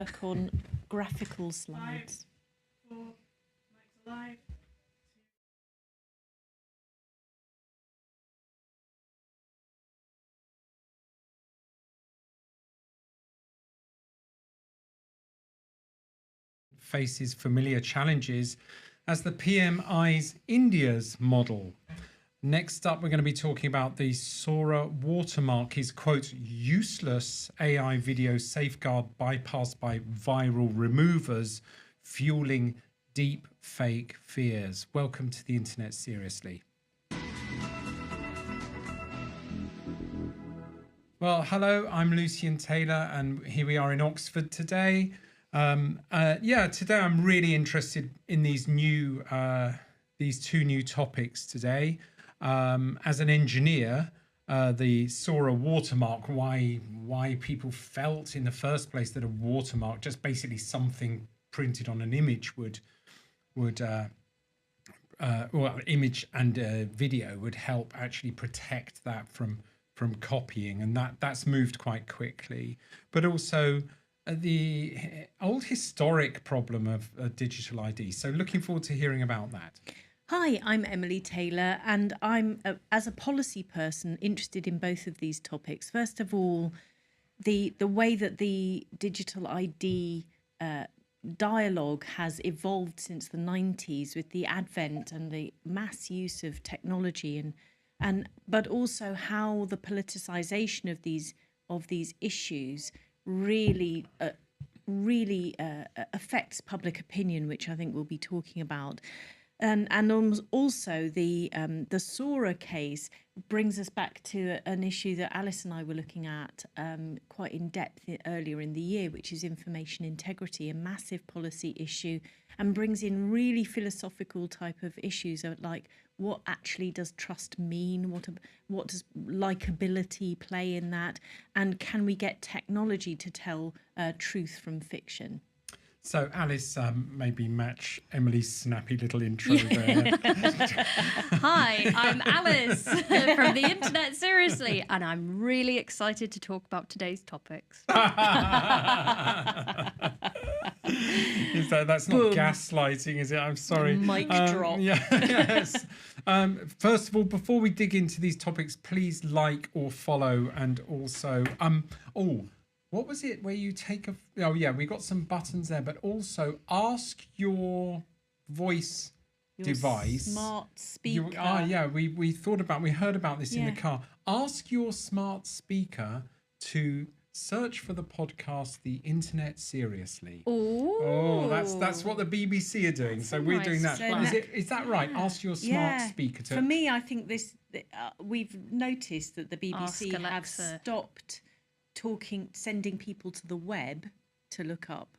work on graphical slides. Faces familiar challenges as the PMI's India's model. Next up, we're going to be talking about the Sora watermark is, quote, useless AI video safeguard bypassed by viral removers, fueling deep fake fears. Welcome to the Internet Seriously. Well, hello, I'm Lucian Taylor, and here we are in Oxford today. Today I'm really interested in these two new topics today. As an engineer, the Sora watermark, why people felt in the first place that a watermark, just basically something printed on an image image and video would help actually protect that from copying, and that's moved quite quickly. But also the old historic problem of digital ID. So looking forward to hearing about that. Hi, I'm Emily Taylor, and I'm, as a policy person, interested in both of these topics. First of all, the way that the digital ID dialogue has evolved since the 90s with the advent and the mass use of technology, but also how the politicization of these issues really affects public opinion, which I think we'll be talking about. And also the Sora case brings us back to an issue that Alice and I were looking at quite in depth earlier in the year, which is information integrity, a massive policy issue, and brings in really philosophical type of issues like what actually does trust mean, what does likability play in that, and can we get technology to tell truth from fiction? So Alice, maybe match Emily's snappy little intro there. Hi, I'm Alice from the Internet Seriously, and I'm really excited to talk about today's topics. That's not gaslighting, is it? I'm sorry. Mic drop. Yes. First of all, before we dig into these topics, please like or follow, and also what was it where you take a... Oh, yeah, we got some buttons there, but also ask your voice device. Smart speaker. We heard about this in the car. Ask your smart speaker to search for the podcast The Internet Seriously. Oh, that's what the BBC are doing. So we're doing that. Is that right? Ask your smart speaker to... For me, I think this... we've noticed that the BBC have stopped... sending people to the web to look up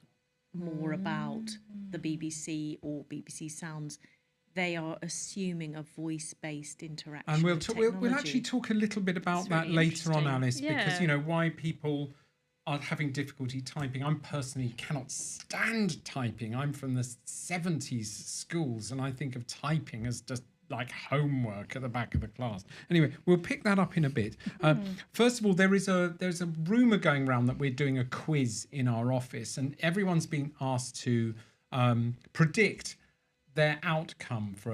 more about the BBC or BBC Sounds. They are assuming a voice-based interaction. And we'll actually talk a little bit about that later on, Alice, because why people are having difficulty typing. I personally cannot stand typing. I'm from the 70s schools, and I think of typing as just like homework at the back of the class. Anyway, we'll pick that up in a bit. First of all, there's a rumor going around that we're doing a quiz in our office, and everyone's being asked to predict their outcome for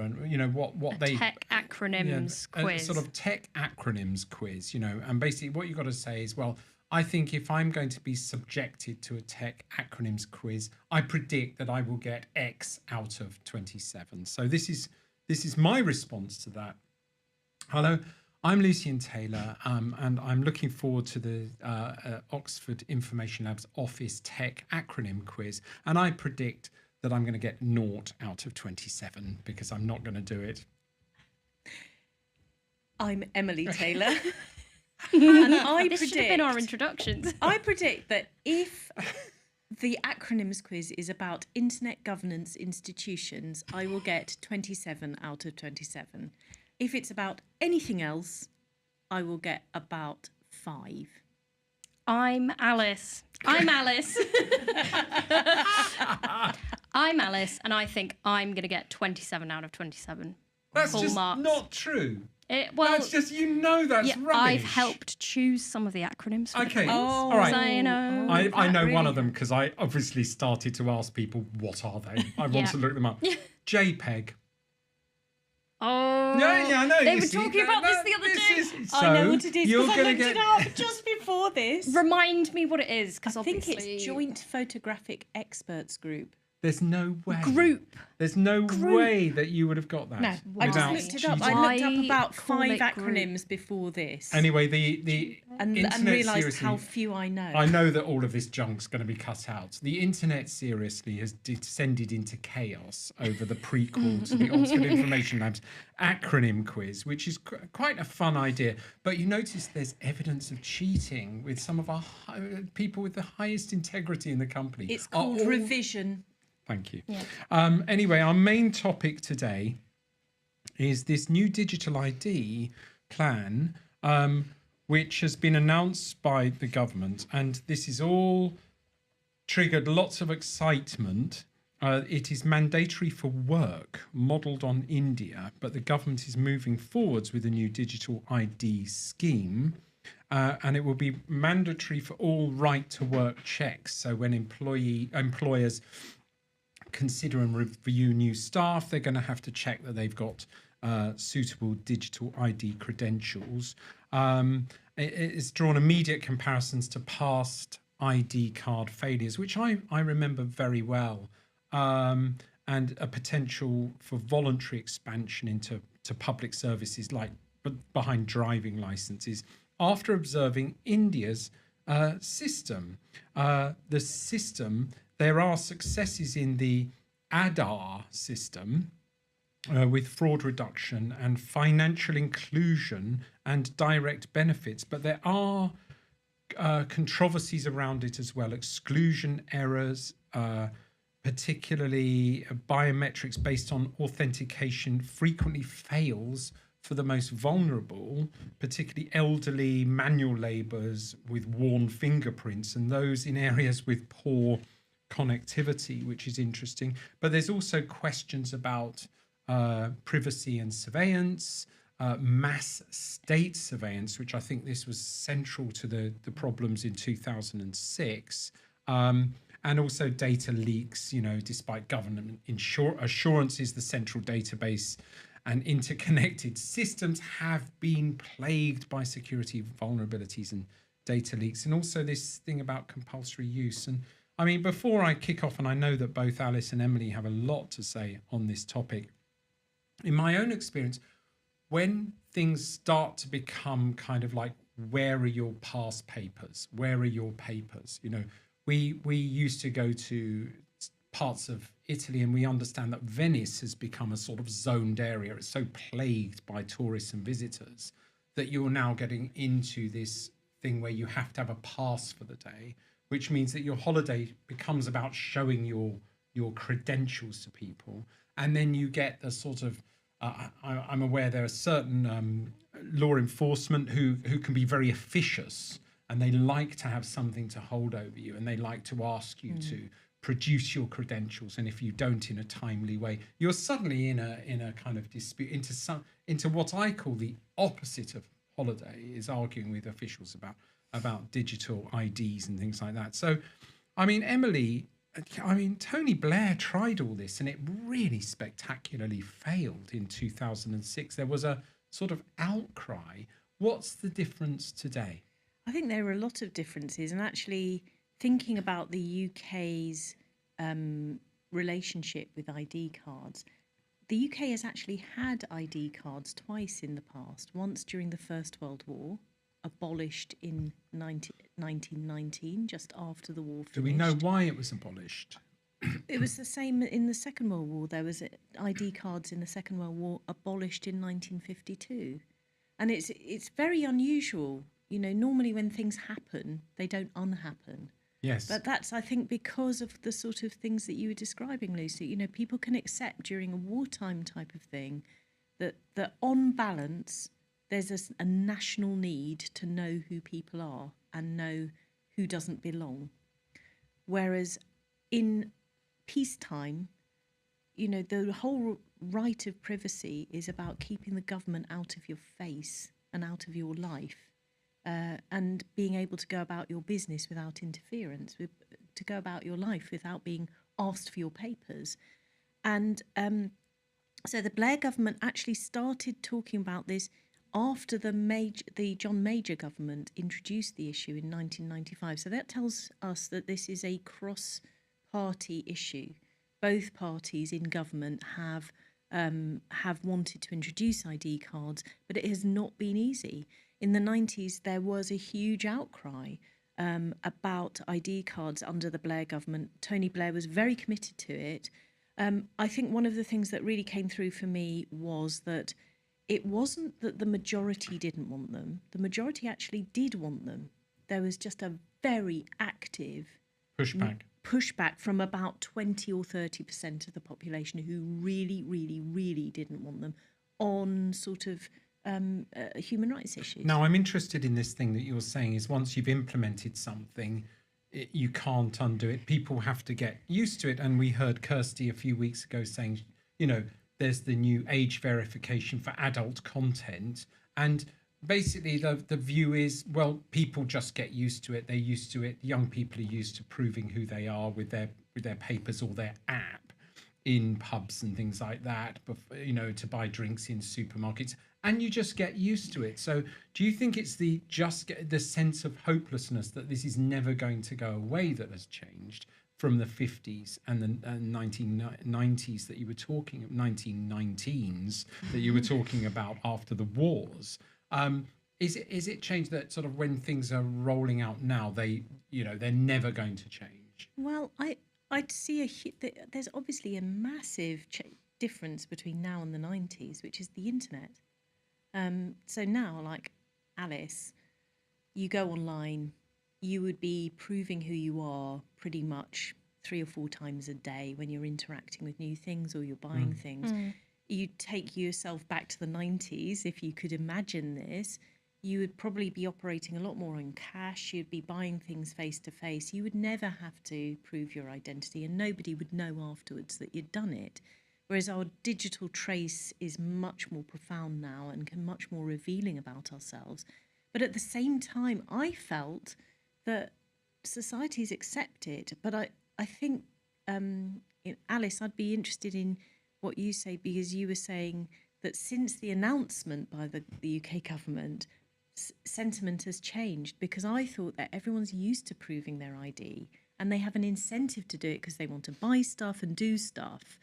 tech acronyms quiz. A sort of tech acronyms quiz, and basically what you've got to say is, well, I think if I'm going to be subjected to a tech acronyms quiz, I predict that I will get X out of 27. So this is my response to that. Hello, I'm Lucian Taylor, and I'm looking forward to the Oxford Information Lab's Office Tech Acronym Quiz, and I predict that I'm going to get 0 out of 27 because I'm not going to do it. I'm Emily Taylor, and this should have been our introductions. I predict that if the acronyms quiz is about internet governance institutions, I will get 27 out of 27. If it's about anything else, I will get about 5. I'm Alice. I'm Alice, and I think I'm going to get 27 out of 27. That's just not true. Well, That's just, that's rubbish. I've helped choose some of the acronyms. For Okay, the quiz, all right. I know. I know that one really of them because I obviously started to ask people, what are they? I want to look them up. JPEG. Oh, Yeah, I know. They you were see, talking about this the other day. I know what it is you're because I gonna looked get it up just before this. Remind me what it is, because I think obviously it's Joint Photographic Experts Group. There's no way. Group. There's no way that you would have got that. No, I without just looked it up. cheating. I looked up about Call 5 it acronyms before this. Anyway, the and internet realised seriously, how few I know. I know that all of this junk's going to be cut out. The internet seriously has descended into chaos over the prequel to the Oxford Information Lab's acronym quiz, which is quite a fun idea. But you notice there's evidence of cheating with some of our people with the highest integrity in the company. It's called revision. Thank you. Yeah. Anyway, our main topic today is this new digital ID plan, which has been announced by the government. And this is all triggered lots of excitement. It is mandatory for work, modelled on India, but the government is moving forwards with a new digital ID scheme. And it will be mandatory for all right-to-work checks. So when employers consider and review new staff, they're going to have to check that they've got suitable digital ID credentials. It's drawn immediate comparisons to past ID card failures, which I remember very well, and a potential for voluntary expansion into public services like behind driving licenses after observing India's system. The system, there are successes in the Aadhaar system with fraud reduction and financial inclusion and direct benefits, but there are controversies around it as well. Exclusion errors, particularly biometrics based on authentication, frequently fails for the most vulnerable, particularly elderly manual labourers with worn fingerprints and those in areas with poor connectivity, which is interesting. But there's also questions about privacy and surveillance, mass state surveillance, which I think this was central to the problems in 2006, and also data leaks, despite government assurances, the central database and interconnected systems have been plagued by security vulnerabilities and data leaks, and also this thing about compulsory use. And I mean, before I kick off, and I know that both Alice and Emily have a lot to say on this topic, in my own experience, when things start to become kind of like, where are your past papers? Where are your papers? We used to go to parts of Italy, and we understand that Venice has become a sort of zoned area. It's so plagued by tourists and visitors that you're now getting into this thing where you have to have a pass for the day, which means that your holiday becomes about showing your credentials to people. And then you get the sort of, I'm aware there are certain law enforcement who can be very officious, and they like to have something to hold over you, and they like to ask you to produce your credentials, and if you don't in a timely way, you're suddenly in a kind of dispute into what I call the opposite of holiday, is arguing with officials about digital IDs and things like that. So, I mean, Tony Blair tried all this, and it really spectacularly failed in 2006. There was a sort of outcry. What's the difference today? I think there are a lot of differences, and actually thinking about the UK's relationship with ID cards, the UK has actually had ID cards twice in the past. Once during the First World War, abolished in 1919, just after the war finished. Do we know why it was abolished? It was the same in the Second World War. There was ID cards in the Second World War abolished in 1952. And it's very unusual. Normally when things happen, they don't unhappen. Yes. But that's, I think, because of the sort of things that you were describing, Lucy. People can accept during a wartime type of thing that on balance, there's a national need to know who people are and know who doesn't belong. Whereas in peacetime, the whole right of privacy is about keeping the government out of your face and out of your life, and being able to go about your business without interference, to go about your life without being asked for your papers. And so the Blair government actually started talking about this after the John Major government introduced the issue in 1995. So that tells us that this is a cross-party issue. Both parties in government have wanted to introduce ID cards, but it has not been easy. In the 90s, there was a huge outcry about ID cards under the Blair government. Tony Blair was very committed to it. I think one of the things that really came through for me was that it wasn't that the majority didn't want them. The majority actually did want them. There was just a very active pushback from about 20 or 30% of the population who really, really, really didn't want them on sort of human rights issues. Now, I'm interested in this thing that you're saying is once you've implemented something, you can't undo it. People have to get used to it. And we heard Kirsty a few weeks ago saying, there's the new age verification for adult content. And basically the view is, well, people just get used to it. They're used to it. Young people are used to proving who they are with their papers or their app in pubs and things like that, to buy drinks in supermarkets. And you just get used to it. So do you think it's the sense of hopelessness that this is never going to go away that has changed from the 50s and the 1990s that you were talking, 1919s that you were talking about after the wars? Is it changed that sort of when things are rolling out now, they're never going to change? Well, I'd see there's obviously a massive difference between now and the 90s, which is the internet. So now, like Alice, you go online, you would be proving who you are pretty much 3 or 4 times a day when you're interacting with new things or you're buying things. You take yourself back to the 90s, if you could imagine this, you would probably be operating a lot more on cash. You'd be buying things face to face. You would never have to prove your identity and nobody would know afterwards that you'd done it. Whereas our digital trace is much more profound now and much more revealing about ourselves. But at the same time, I felt that society's accepted. But I think, Alice, I'd be interested in what you say, because you were saying that since the announcement by the UK government, sentiment has changed, because I thought that everyone's used to proving their ID and they have an incentive to do it because they want to buy stuff and do stuff.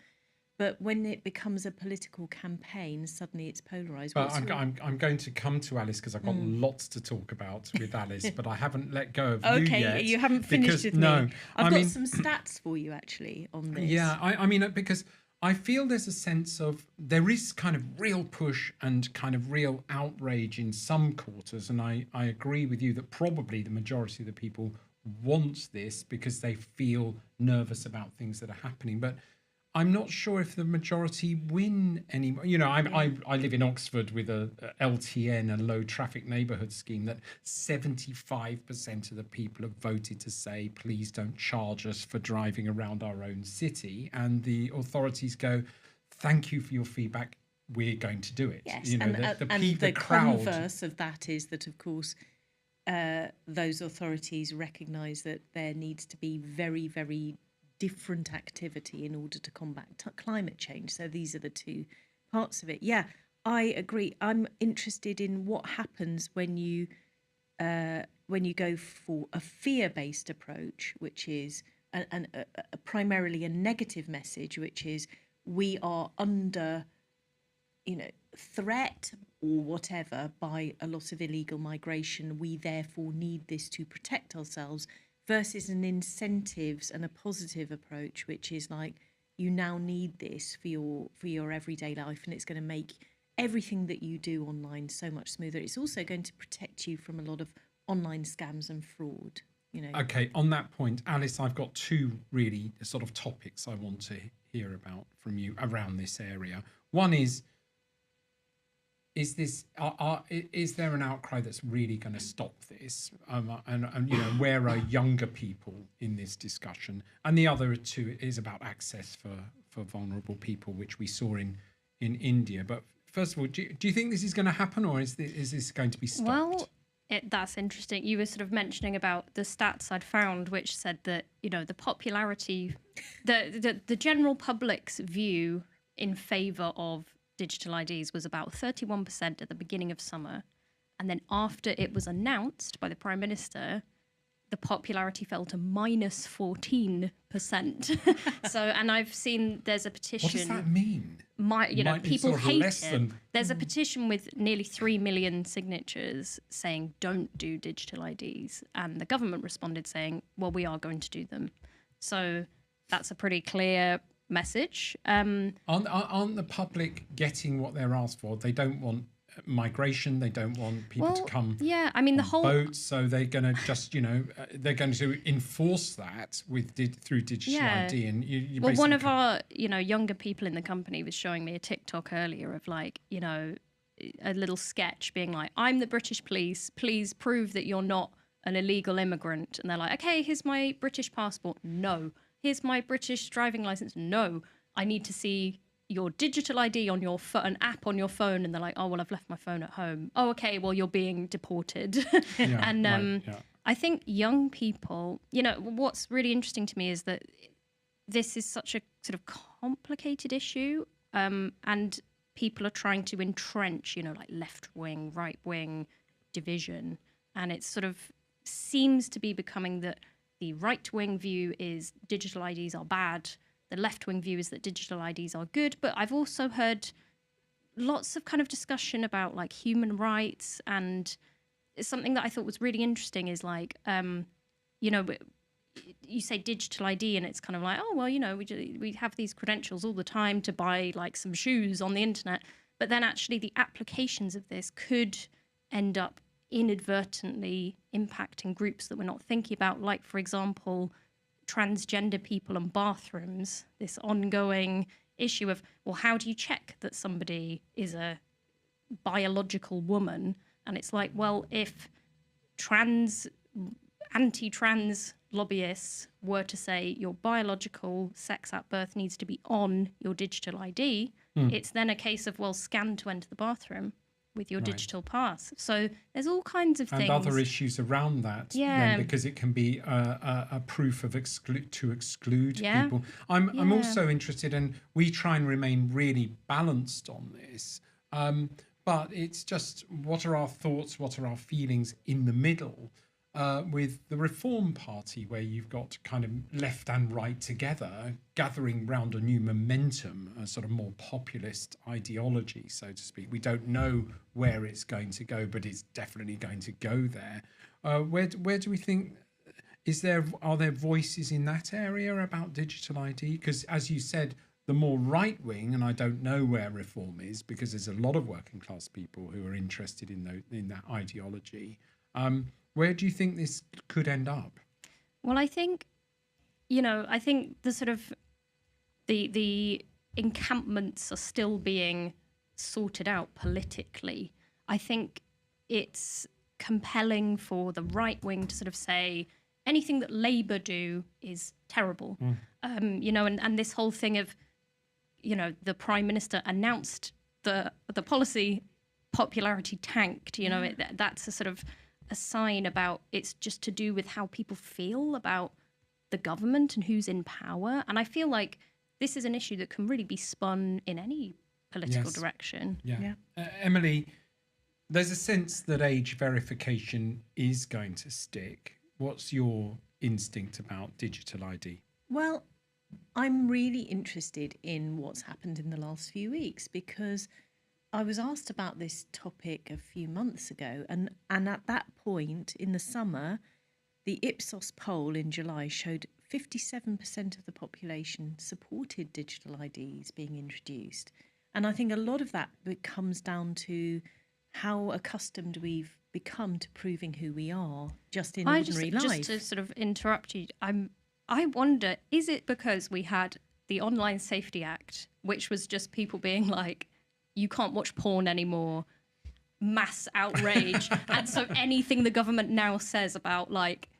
But when it becomes a political campaign, suddenly it's polarised. But I'm going to come to Alice because I've got lots to talk about with Alice, but I haven't let go of you yet. Okay, you haven't finished with me. No, I've got some stats for you actually on this. Yeah, I mean, because I feel there's a sense of there is kind of real push and kind of real outrage in some quarters. And I agree with you that probably the majority of the people want this because they feel nervous about things that are happening. But I'm not sure if the majority win anymore. I live in Oxford with a LTN, a low traffic neighbourhood scheme, that 75% of the people have voted to say, please don't charge us for driving around our own city. And the authorities go, thank you for your feedback. We're going to do it. Yes, the converse of that is that, of course, those authorities recognise that there needs to be very, very different activity in order to combat climate change. So these are the two parts of it. Yeah, I agree. I'm interested in what happens when you go for a fear-based approach, which is primarily a negative message, which is we are under threat or whatever by a lot of illegal migration. We therefore need this to protect ourselves, versus an incentives and a positive approach, which is like, you now need this for your everyday life, and it's going to make everything that you do online so much smoother. It's also going to protect you from a lot of online scams and fraud. Okay, on that point, Alice, I've got 2 really sort of topics I want to hear about from you around this area. One is there an outcry that's really going to stop this? And where are younger people in this discussion? And the other 2 is about access for for vulnerable people, which we saw in India. But first of all, do you think this is going to happen, or is this going to be stopped? Well, that's interesting. You were sort of mentioning about the stats I'd found, which said that, the popularity, the general public's view in favour of digital IDs was about 31% at the beginning of summer. And then after it was announced by the Prime Minister, the popularity fell to minus 14%. So, and I've seen there's a petition. What does that mean? People sort of hate less it. than- There's a petition with nearly 3 million signatures saying don't do digital IDs. And the government responded saying, well, we are going to do them. So that's a pretty clear message. Aren't the public getting what they're asked for? They don't want migration. They don't want people to come yeah, I mean, the whole boats. So they're going to just, they're going to enforce that through digital ID. And you well, one of basically our, younger people in the company was showing me a TikTok earlier of like, a little sketch being like, I'm the British police. Please prove that you're not an illegal immigrant. And they're like, okay, here's my British passport. No. Here's my British driving license. No. I need to see your digital ID on your an app on your phone. And they're like, oh, well, I've left my phone at home. Oh, okay, well, you're being deported. Yeah, and right, yeah. I think young people, what's really interesting to me is that this is such a sort of complicated issue, and people are trying to entrench, like left-wing, right-wing division. And it sort of seems to be becoming that the right-wing view is digital IDs are bad. The left-wing view is that digital IDs are good. But I've also heard lots of kind of discussion about like human rights, and something that I thought was really interesting is like, you say digital ID and it's kind of like, oh, well, we have these credentials all the time to buy like some shoes on the internet. But then actually the applications of this could end up inadvertently impacting groups that we're not thinking about. Like, for example, transgender people and bathrooms, this ongoing issue of, well, how do you check that somebody is a biological woman? And it's like, well, if anti-trans lobbyists were to say your biological sex at birth needs to be on your digital ID, it's then a case of, well, scan to enter the bathroom with your digital pass. So there's all kinds of things. And other issues around that, Yeah. then, because it can be a proof of to exclude Yeah. people. I'm also interested, and we try and remain really balanced on this. But it's just, what are our thoughts, what are our feelings in the middle with the Reform Party, where you've got kind of left and right together, gathering round a new momentum, a sort of more populist ideology, so to speak. We don't know where it's going to go, but it's definitely going to go there. Where do we think, are there voices in that area about digital ID? Because as you said, the more right wing, and I don't know where Reform is, because there's a lot of working class people who are interested in that ideology. Where do you think this could end up? Well, I think, I think the sort of the encampments are still being sorted out politically. I think it's compelling for the right wing to sort of say anything that Labour do is terrible. And this whole thing of, the Prime Minister announced the policy, popularity tanked, that's a sort of a sign about it's just to do with how people feel about the government and who's in power. And I feel like this is an issue that can really be spun in any political direction. Yeah. Emily, there's a sense that age verification is going to stick. What's your instinct about digital ID? Well, I'm really interested in what's happened in the last few weeks, because I was asked about this topic a few months ago, and at that point in the summer, the Ipsos poll in July showed 57% of the population supported digital IDs being introduced. And I think a lot of that comes down to how accustomed we've become to proving who we are just in ordinary life. Just to sort of interrupt you, I wonder, is it because we had the Online Safety Act, which was just people being like, you can't watch porn anymore, mass outrage. And so anything the government now says about like,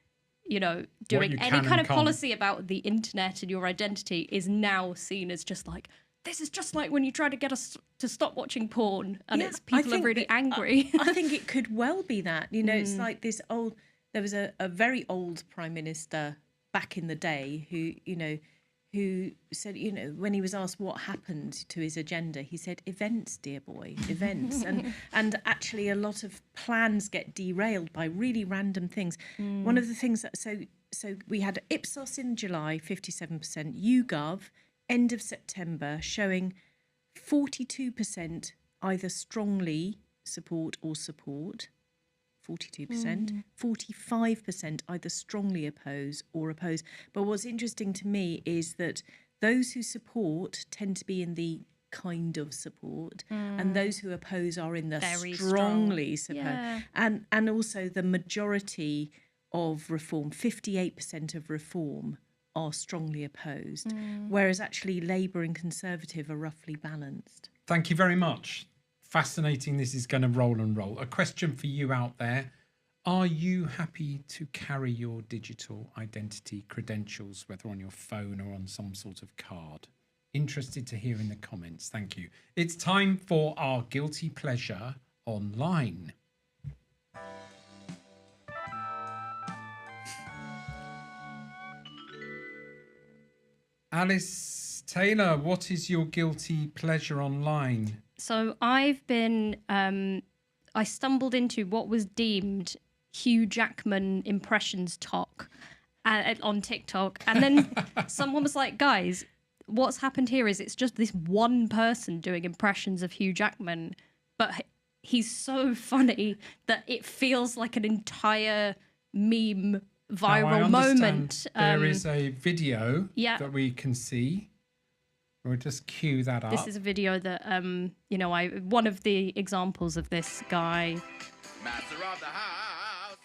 doing you any can kind and of can't. policy about the internet and your identity is now seen as just like, this is just like when you try to get us to stop watching porn and Yeah, it's I people are think really that- angry. I think it could well be that. It's like this old. There was a very old prime minister back in the day who said, when he was asked what happened to his agenda, he said, "Events, dear boy, events." and actually, a lot of plans get derailed by really random things. One of the things that so we had Ipsos in July, 57%, YouGov end of September showing 42% either strongly support or support. 42%, 45% either strongly oppose or oppose. But what's interesting to me is that those who support tend to be in the kind of support, and those who oppose are in the Very strongly strong. support. Yeah. And also the majority of reform, 58% of reform, are strongly opposed, whereas actually Labour and Conservative are roughly balanced. Thank you very much. Fascinating. This is going to roll and roll. A question for you out there. Are you happy to carry your digital identity credentials, whether on your phone or on some sort of card? Interested to hear in the comments. Thank you. It's time for our guilty pleasure online. Alice Taylor, what is your guilty pleasure online? So I've been, I stumbled into what was deemed Hugh Jackman impressions talk on TikTok. And then someone was like, guys, what's happened here is it's just this one person doing impressions of Hugh Jackman, but he's so funny that it feels like an entire meme viral moment. There is a video yeah. that we can see. We'll just cue that up. This is a video that, one of the examples of this guy. Master of the house,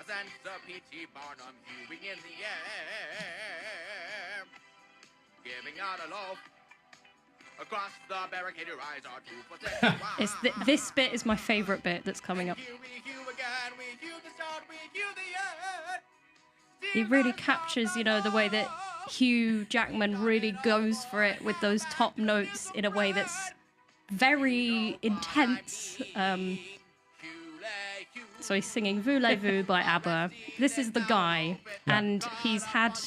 a sense of P.T. Barnum hewing in the air, giving out a loaf across the barricade. Your eyes are 2 for 6. This bit is my favourite bit that's coming up. We hew again, we hew the start, we hew the end. He really captures, the way that Hugh Jackman really goes for it with those top notes in a way that's very intense. So he's singing Voulez-Vous by ABBA. This is the guy, and he's had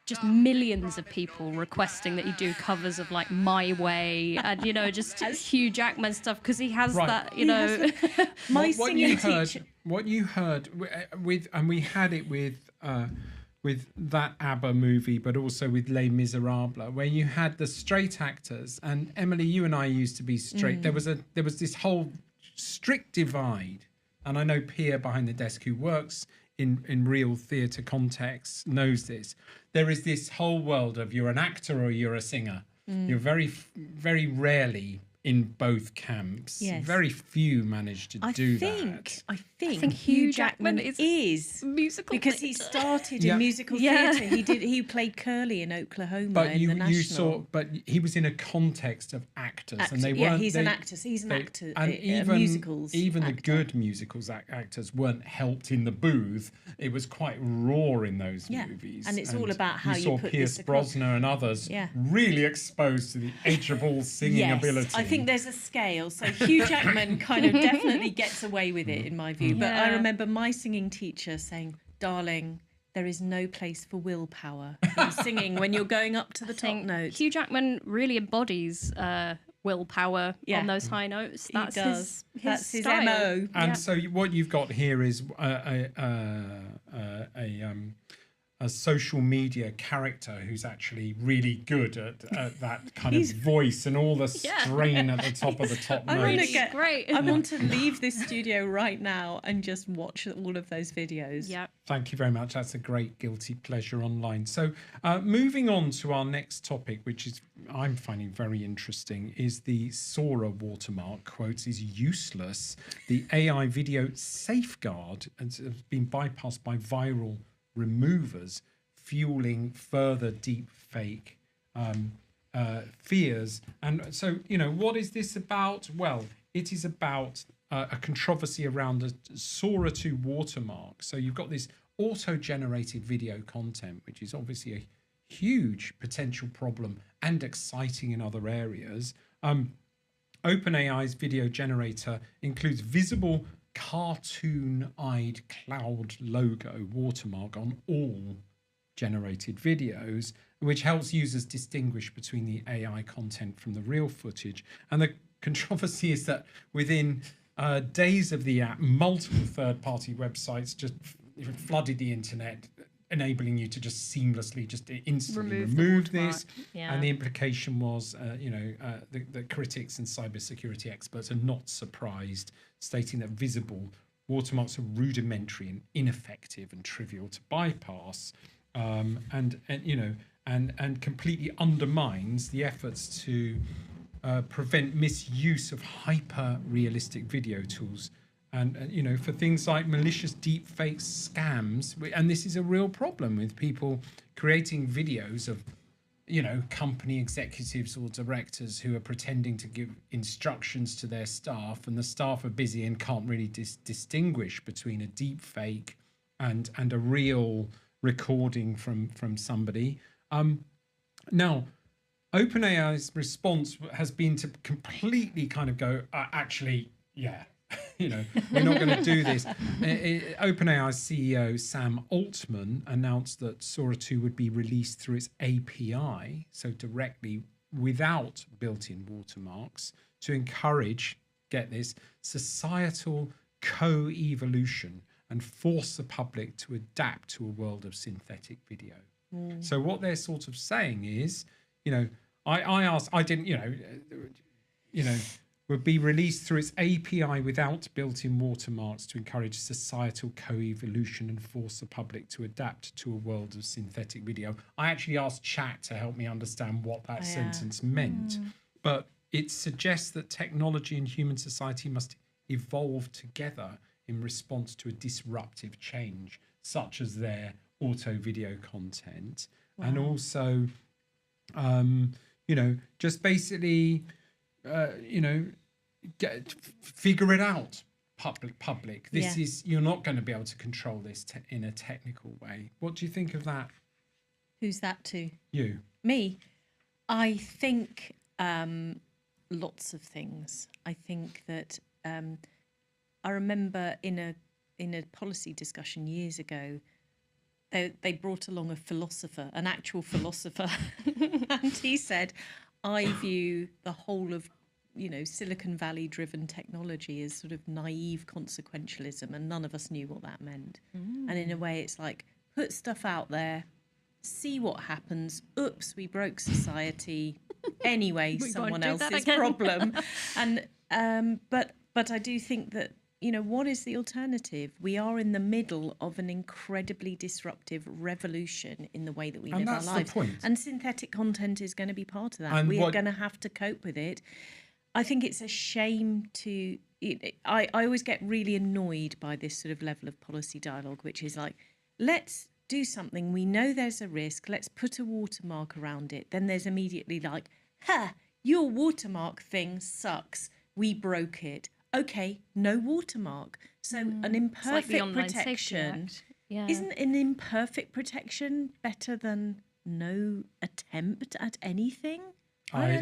just millions of people requesting that he do covers of like My Way and just Hugh Jackman stuff because he has that My what singing you heard, teacher. what you heard with, and we had it with that ABBA movie, but also with Les Miserables, where you had the straight actors. And Emily, you and I used to be straight. There was this whole strict divide, and I know Pia behind the desk who works in real theatre context knows this. There is this whole world of you're an actor or you're a singer. You're very, very rarely in both camps. Yes. Very few manage to do that. I think Hugh Hugh Jackman Jackman is musical because he theatre. started Yeah. in musical Yeah. theatre. He played Curly in Oklahoma But in the National. but he was in a context of actors, and they yeah, weren't. he's an they- actor. So he's an they- actor. and Musicals. even actor. the good musicals actors weren't helped in the booth. It was quite raw in those Yeah, movies, and it's all about how you saw put Pierce this across. Brosnan and others Yeah. really exposed to the edge of all singing ability. I think there's a scale. So Hugh Jackman kind of definitely gets away with it, in my view. But I Yeah. remember my singing teacher saying, "Darling, there is no place for willpower in singing when you're going up to the top notes." Hugh Jackman really embodies willpower Yeah. on those high notes. That's he does. his That's his style. MO. And so what you've got here is a social media character who's actually really good at that kind of voice and all the strain at the top of the top I want notes. to get Great. I want to leave this studio right now and just watch all of those videos. Yeah. Thank you very much. That's a great guilty pleasure online. So moving on to our next topic, which is I'm finding very interesting, is the Sora watermark, quotes, is useless. The AI video safeguard has been bypassed by viral removers, fueling further deep fake fears. And so, what is this about? Well, it is about a controversy around the Sora 2 watermark. So you've got this auto-generated video content, which is obviously a huge potential problem and exciting in other areas. OpenAI's video generator includes visible cartoon-eyed cloud logo watermark on all generated videos, which helps users distinguish between the AI content from the real footage. And the controversy is that within days of the app, multiple third-party websites just flooded the internet, enabling you to just seamlessly, just instantly remove this. Yeah. And the implication was, the critics and cybersecurity experts are not surprised, stating that visible watermarks are rudimentary and ineffective and trivial to bypass, and completely undermines the efforts to prevent misuse of hyper-realistic video tools. And for things like malicious deep fake scams, and this is a real problem with people creating videos of, company executives or directors who are pretending to give instructions to their staff, and the staff are busy and can't really distinguish between a deep fake and a real recording from somebody. Now, OpenAI's response has been to completely kind of go, actually, yeah. We're not going to do this. OpenAI's CEO Sam Altman announced that Sora 2 would be released through its API, so directly without built-in watermarks, to encourage, get this, societal co-evolution and force the public to adapt to a world of synthetic video. So what they're sort of saying is, I asked, I didn't, would be released through its API without built-in watermarks to encourage societal co-evolution and force the public to adapt to a world of synthetic video. I actually asked chat to help me understand what that sentence meant, but it suggests that technology and human society must evolve together in response to a disruptive change, such as their auto video content. And also, just basically, figure it out, public. This is, you're not going to be able to control this in a technical way. What do you think of that? Who's that to? You. Me? I think lots of things. I think that I remember in a policy discussion years ago, they brought along a philosopher, an actual philosopher, and he said, I view the whole of Silicon Valley driven technology as sort of naive consequentialism, and none of us knew what that meant. And in a way, it's like, put stuff out there, see what happens. Oops, we broke society. Anyway, someone else's problem. And but I do think that, what is the alternative? We are in the middle of an incredibly disruptive revolution in the way that we live our lives. The point. And synthetic content is going to be part of that. And we are going to have to cope with it. I think it's a shame to... I always get really annoyed by this sort of level of policy dialogue, which is like, let's do something. We know there's a risk. Let's put a watermark around it. Then there's immediately like, your watermark thing sucks. We broke it. Okay, no watermark. So an imperfect protection... Isn't an imperfect protection better than no attempt at anything? I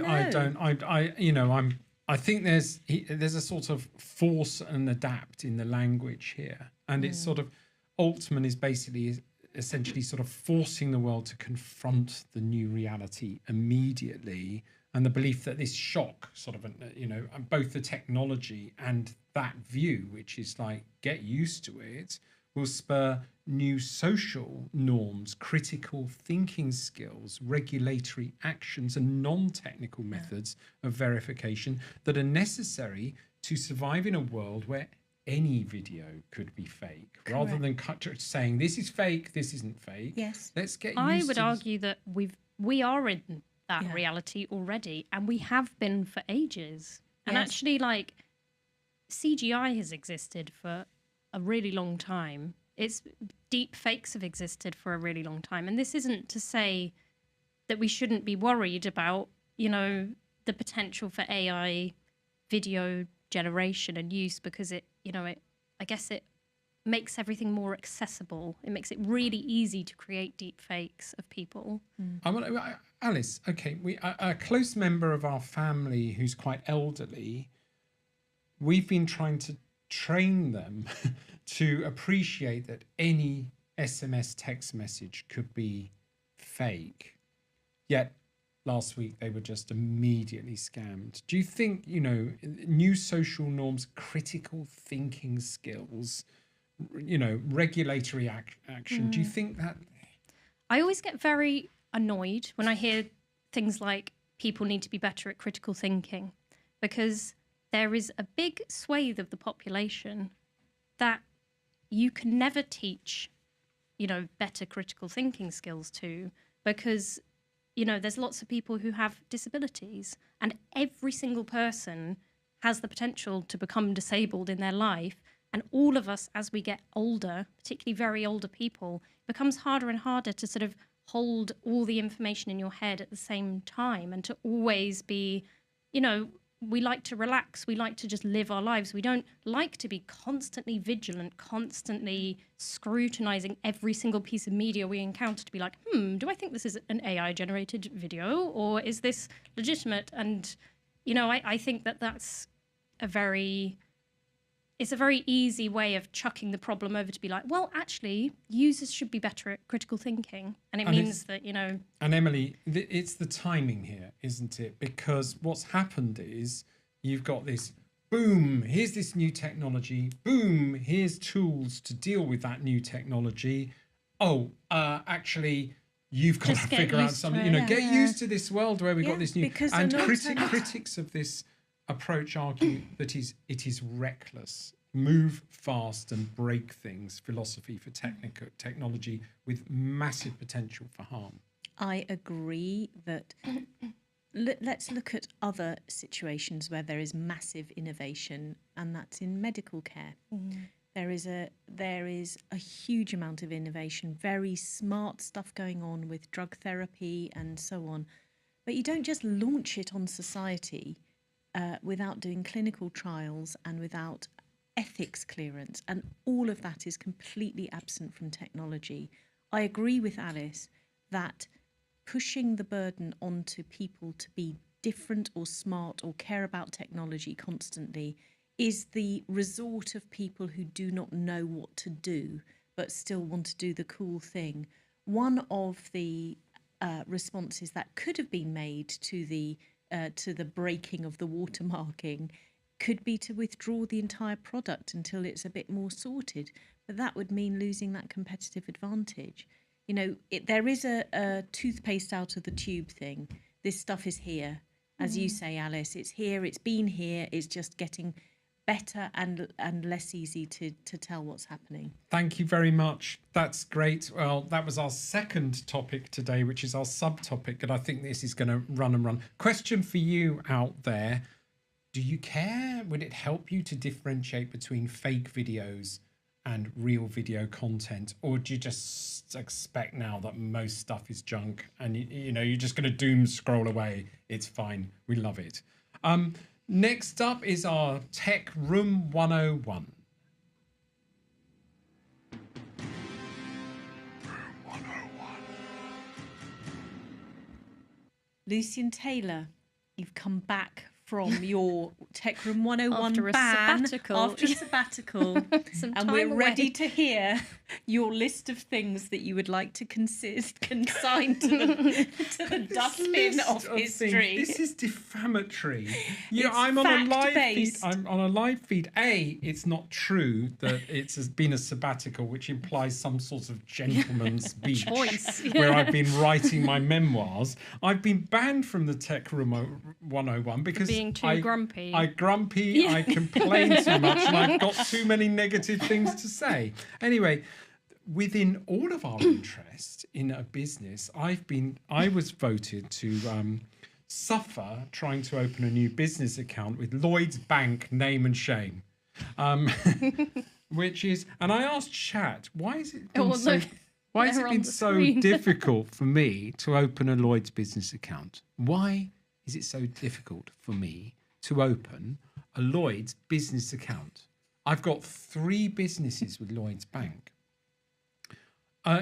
think there's a sort of force and adapt in the language here, and it's sort of Altman is basically essentially sort of forcing the world to confront the new reality immediately, and the belief that this shock sort of both the technology and that view, which is like, get used to it, will spur new social norms, critical thinking skills, regulatory actions, and non-technical methods of verification that are necessary to survive in a world where any video could be fake. Correct. Rather than saying this is fake, this isn't fake. Yes. Let's get used to I would argue that we are in that reality already, and we have been for ages. And actually, like, CGI has existed for a really long time. Deep fakes have existed for a really long time. And this isn't to say that we shouldn't be worried about, the potential for AI video generation and use, because I guess it makes everything more accessible. It makes it really easy to create deep fakes of people. Alice, okay, a close member of our family who's quite elderly, we've been trying to train them to appreciate that any SMS text message could be fake. Yet last week they were just immediately scammed. Do you think, new social norms, critical thinking skills, regulatory action, do you think that... I always get very annoyed when I hear things like people need to be better at critical thinking, because there is a big swathe of the population that you can never teach, better critical thinking skills to, because, there's lots of people who have disabilities, and every single person has the potential to become disabled in their life. And all of us, as we get older, particularly very older people, it becomes harder and harder to sort of hold all the information in your head at the same time, and to always be, we like to relax. We like to just live our lives. We don't like to be constantly vigilant, constantly scrutinizing every single piece of media we encounter to be like, do I think this is an AI-generated video, or is this legitimate? And, I think that's it's a very easy way of chucking the problem over to be like, well, actually, users should be better at critical thinking. And it means that, And Emily, it's the timing here, isn't it? Because what's happened is you've got this, boom, here's this new technology, boom, here's tools to deal with that new technology. Actually, you've got to figure out something, get used to this world where we've got this new... And critics of this approach argue that it is reckless, move fast and break things philosophy for technology with massive potential for harm. I agree that let's look at other situations where there is massive innovation, and that's in medical care. There is a huge amount of innovation, very smart stuff going on with drug therapy and so on, but you don't just launch it on society without doing clinical trials and without ethics clearance, and all of that is completely absent from technology. I agree with Alice that pushing the burden onto people to be different or smart or care about technology constantly is the resort of people who do not know what to do but still want to do the cool thing. One of the responses that could have been made to the breaking of the watermarking could be to withdraw the entire product until it's a bit more sorted. But that would mean losing that competitive advantage. There is a toothpaste out of the tube thing. This stuff is here. As you say, Alice, it's here, it's been here, it's just getting better and less easy to tell what's happening. Thank you very much. That's great. Well, that was our second topic today, which is our subtopic, and I think this is going to run and run. Question for you out there. Do you care? Would it help you to differentiate between fake videos and real video content? Or do you just expect now that most stuff is junk and you're just going to doom scroll away? It's fine. We love it. Next up is our Tech Room 101. Lucian Taylor, you've come back from your Tech Room 101 after a ban sabbatical. After a sabbatical. And we're ready to hear your list of things that you would like to consign to the dustbin of history. This is defamatory. I'm on a live feed. I'm on a live feed. It's not true that it's been a sabbatical, which implies some sort of gentleman's beach where I've been writing my memoirs. I've been banned from the Tech Room 101 because being too grumpy. I complain too much, and I've got too many negative things to say. Anyway, within all of our interest in a business, I was voted to suffer trying to open a new business account with Lloyd's Bank name and shame. Which is, and I asked Chat, why has it been so difficult for me to open a Lloyd's business account? Why is it so difficult for me to open a Lloyd's business account? I've got 3 businesses with Lloyds Bank.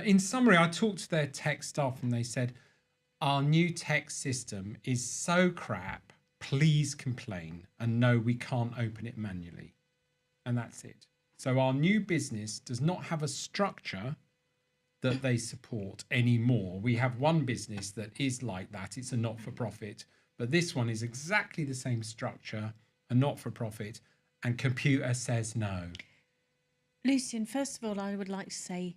In summary, I talked to their tech staff and they said, our new tech system is so crap, please complain. And no, we can't open it manually. And that's it. So our new business does not have a structure that they support anymore. We have one business that is like that. It's a not-for-profit. But this one is exactly the same structure, a not-for-profit, and computer says no. Lucian, first of all, I would like to say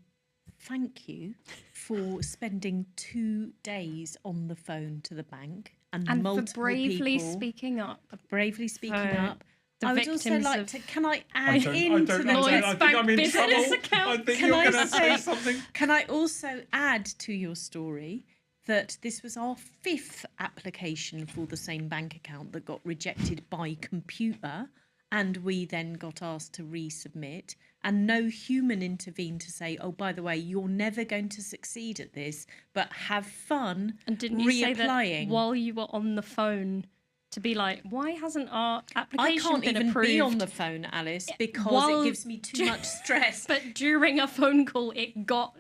thank you for spending 2 days on the phone to the bank and for multiple bravely people speaking up. bravely speaking for up. the I would also victims like of- to, can I add into the Lloyds I think Bank I'm in business trouble. account. I think Can you're I going to say say- something. Can I also add to your story that this was our 5th application for the same bank account that got rejected by computer, and we then got asked to resubmit, and no human intervened to say, oh, by the way, you're never going to succeed at this, but have fun And didn't you say that reapplying. while you were on the phone to be like, why hasn't our I application can't been even approved? be on the phone, Alice, because while- it gives me too much stress. But during a phone call, it got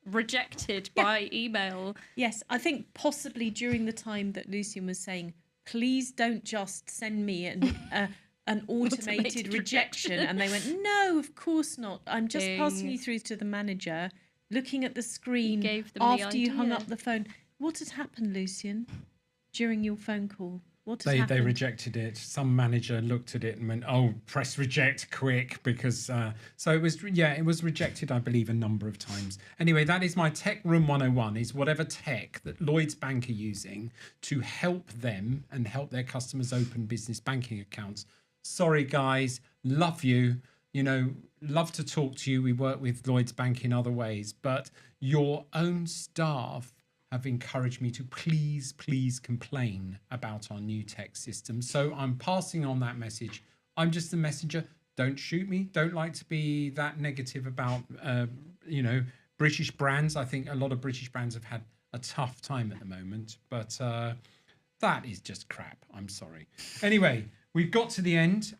rejected by email. Yes, I think possibly during the time that Lucian was saying, please don't just send me an automated rejection. And they went, no, of course not. I'm just passing you through to the manager, looking at the screen gave them the after you hung idea. up the phone. What had happened, Lucian, during your phone call? What had They happened? rejected it. Some manager looked at it and went, "Oh, press reject quick," because so it was rejected, I believe, a number of times. Anyway, that is my Tech Room 101. Is whatever tech that Lloyds Bank are using to help them and help their customers open business banking accounts. Sorry, guys, love you. You know, love to talk to you. We work with Lloyds Bank in other ways, but your own staff have encouraged me to please complain about our new tech system. So I'm passing on that message. I'm just the messenger. Don't shoot me. Don't like to be that negative about, British brands. I think a lot of British brands have had a tough time at the moment, but that is just crap. I'm sorry. Anyway, we've got to the end.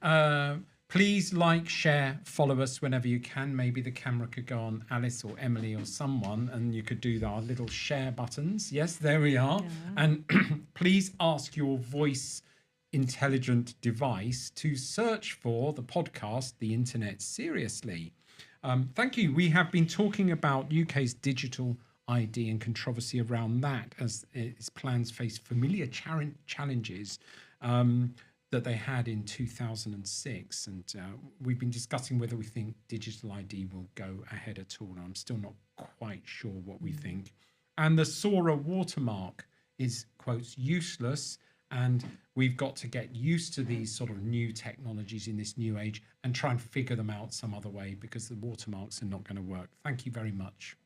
Please like, share, follow us whenever you can. Maybe the camera could go on Alice or Emily or someone and you could do our little share buttons. Yes, there we are. Yeah. And please ask your voice intelligent device to search for the podcast, The Internet Seriously. Thank you. We have been talking about UK's digital ID and controversy around that as its plans face familiar challenges that they had in 2006, and we've been discussing whether we think digital ID will go ahead at all. I'm still not quite sure what we think. And the Sora watermark is, quotes, useless, and we've got to get used to these sort of new technologies in this new age and try and figure them out some other way, because the watermarks are not going to work. Thank you very much.